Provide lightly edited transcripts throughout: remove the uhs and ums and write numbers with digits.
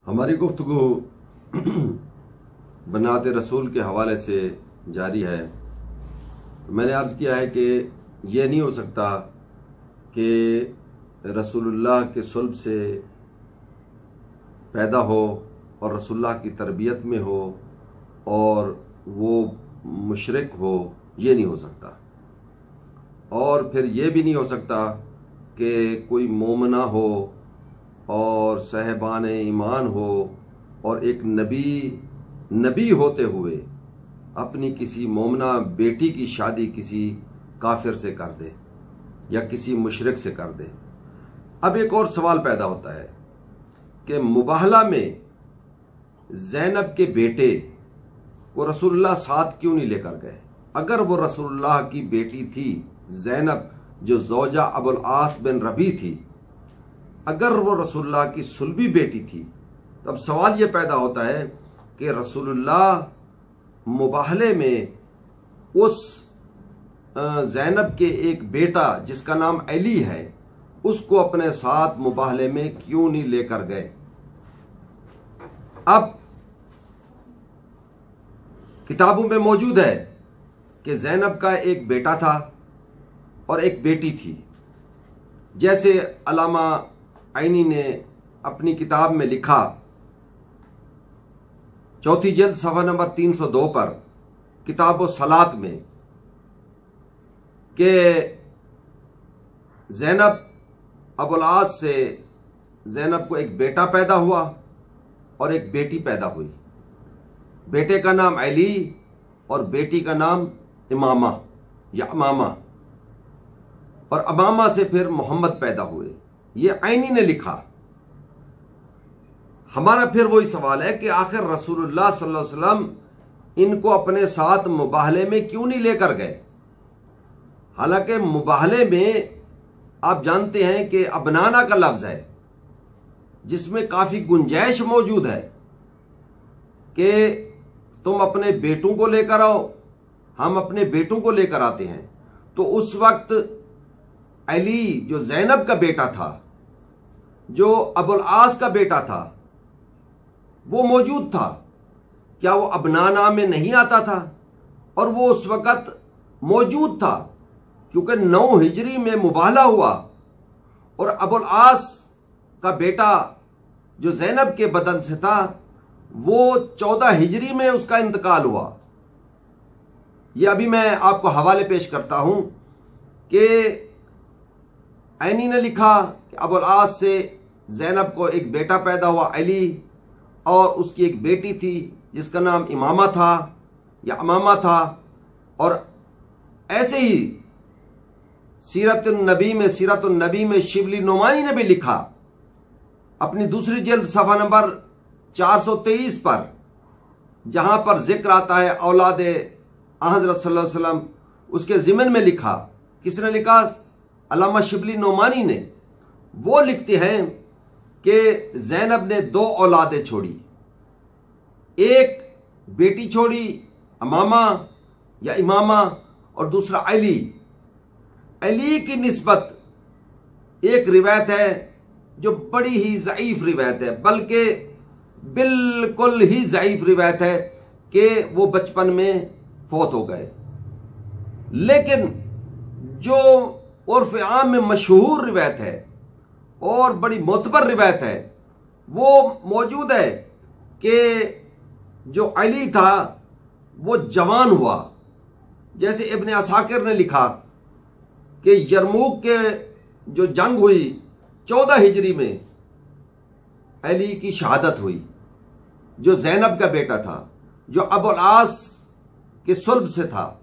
हमारी गुफ्तगू बनाते रसूल के हवाले से जारी है। मैंने अर्ज़ किया है कि यह नहीं हो सकता कि रसूलुल्लाह के सुल्ब से पैदा हो और रसूलुल्लाह की तरबियत में हो और वो मुशरिक हो, ये नहीं हो सकता। और फिर ये भी नहीं हो सकता कि कोई मोमना हो और साहिबान ईमान हो और एक नबी होते हुए अपनी किसी मोमना बेटी की शादी किसी काफिर से कर दे या किसी मुशरिक से कर दे। अब एक और सवाल पैदा होता है कि मुबाहला में ज़ैनब के बेटे को रसूलुल्लाह साथ क्यों नहीं लेकर गए? अगर वो रसूलुल्लाह की बेटी थी, ज़ैनब जो ज़ौजा अबुल आस बिन रबी थी, अगर वो रसूलुल्लाह की सुल्बी बेटी थी, तब सवाल ये पैदा होता है कि रसूलुल्लाह मुबाहले में उस ज़ैनब के एक बेटा जिसका नाम अली है, उसको अपने साथ मुबाहले में क्यों नहीं लेकर गए? अब किताबों में मौजूद है कि ज़ैनब का एक बेटा था और एक बेटी थी। जैसे अल्लामा आइनी ने अपनी किताब में लिखा, चौथी जिल्द सफ़ा नंबर 302 पर किताब सलात में, कि ज़ैनब अबुल आस से ज़ैनब को एक बेटा पैदा हुआ और एक बेटी पैदा हुई। बेटे का नाम अली और बेटी का नाम इमामा या अमामा, और अमामा से फिर मोहम्मद पैदा हुए। ये आइनी ने लिखा। हमारा फिर वही सवाल है कि आखिर रसूलुल्लाह सल्लल्लाहु अलैहि वसल्लम इनको अपने साथ मुबाहले में क्यों नहीं लेकर गए? हालांकि मुबाहले में आप जानते हैं कि अबनाना का लफ्ज है, जिसमें काफी गुंजाइश मौजूद है कि तुम अपने बेटों को लेकर आओ, हम अपने बेटों को लेकर आते हैं। तो उस वक्त अली जो ज़ैनब का बेटा था, जो अबुल आस का बेटा था, वो मौजूद था। क्या वो अबनाना में नहीं आता था? और वो उस वक्त मौजूद था क्योंकि 9 हिजरी में मुबाहला हुआ और अबुल आस का बेटा जो ज़ैनब के बदन से था, वो 14 हिजरी में उसका इंतकाल हुआ। ये अभी मैं आपको हवाले पेश करता हूं कि आइनी ने लिखा कि अबुल आस से ज़ैनब को एक बेटा पैदा हुआ अली, और उसकी एक बेटी थी जिसका नाम इमामा था या अमामा था। और ऐसे ही सीरतुन नबी में शिबली नोमानी ने भी लिखा अपनी दूसरी जिल्द सफ़ा नंबर 423 पर, जहां पर जिक्र आता है औलाद हज़रत सल्लल्लाहु अलैहि वसल्लम, उसके ज़िमन में लिखा। किसने लिखा? अल्लामा शिबली नोमानी ने। वो लिखते हैं कि ज़ैनब ने 2 औलादें छोड़ी, एक बेटी छोड़ी अमामा या इमामा और दूसरा अली। अली की निस्बत एक रिवायत है जो बड़ी ही ज़ईफ रिवायत है, बल्कि बिल्कुल ही ज़ईफ रिवायत है कि वो बचपन में फौत हो गए। लेकिन जो उर्फ आम में मशहूर रिवायत है और बड़ी मोतबर रिवायत है, वो मौजूद है कि जो अली था वो जवान हुआ। जैसे इब्ने असाकिर ने लिखा कि यरमूक के जो जंग हुई 14 हिजरी में अली की शहादत हुई, जो ज़ैनब का बेटा था, जो अबुल आस के सुल्ब से था,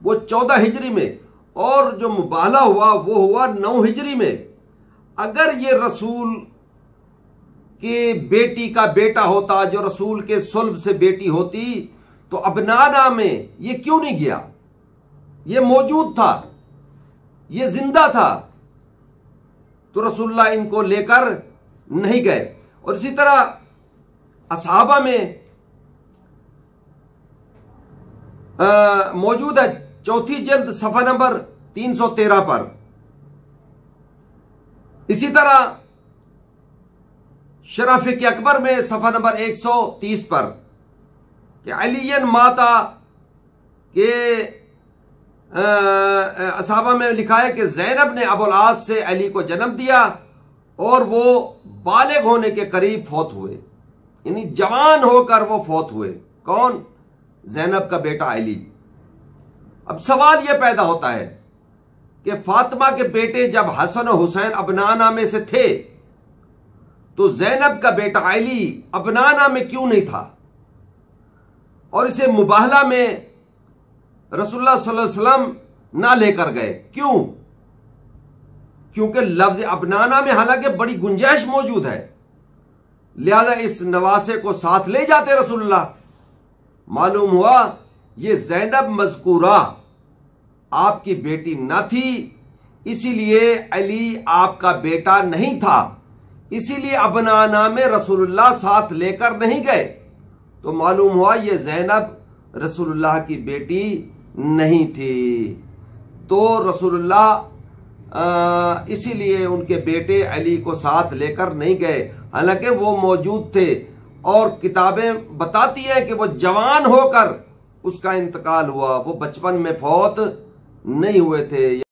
वो 14 हिजरी में, और जो मुबाहला हुआ वो हुआ 9 हिजरी में। अगर ये रसूल की बेटी का बेटा होता, जो रसूल के सुल्ब से बेटी होती, तो अबनाना में ये क्यों नहीं गया? ये मौजूद था, ये जिंदा था, तो रसूलुल्लाह इनको लेकर नहीं गए। और इसी तरह असहाबा में मौजूद है चौथी जिल्द सफ़ा नंबर 313 पर। इसी तरह शराफिक अकबर में सफ़ा नंबर 130 पर कि अलीयन माता के असहाबा में लिखा है कि ज़ैनब ने अबुल आस से अली को जन्म दिया और वो बालिग होने के करीब फौत हुए, यानी जवान होकर वो फौत हुए। कौन? ज़ैनब का बेटा अली। अब सवाल यह पैदा होता है कि फातिमा के बेटे जब हसन और हुसैन अबनाना में से थे तो ज़ैनब का बेटा अली अबनाना में क्यों नहीं था और इसे मुबाहला में रसूलुल्लाह सल्लल्लाहु अलैहि वसल्लम ना लेकर गए? क्यों? क्योंकि लफ्ज अबनाना में हालांकि बड़ी गुंजाइश मौजूद है, लिहाजा इस नवासे को साथ ले जाते रसूलुल्लाह। मालूम हुआ ये ज़ैनब मज़कूरा आपकी बेटी न थी, इसीलिए अली आपका बेटा नहीं था, इसीलिए अबनाना में रसूलुल्लाह साथ लेकर नहीं गए। तो मालूम हुआ ये ज़ैनब रसूलुल्लाह की बेटी नहीं थी। तो रसूलुल्लाह इसीलिए उनके बेटे अली को साथ लेकर नहीं गए, हालांकि वो मौजूद थे। और किताबें बताती हैं कि वो जवान होकर उसका इंतकाल हुआ, वो बचपन में फौत नहीं हुए थे।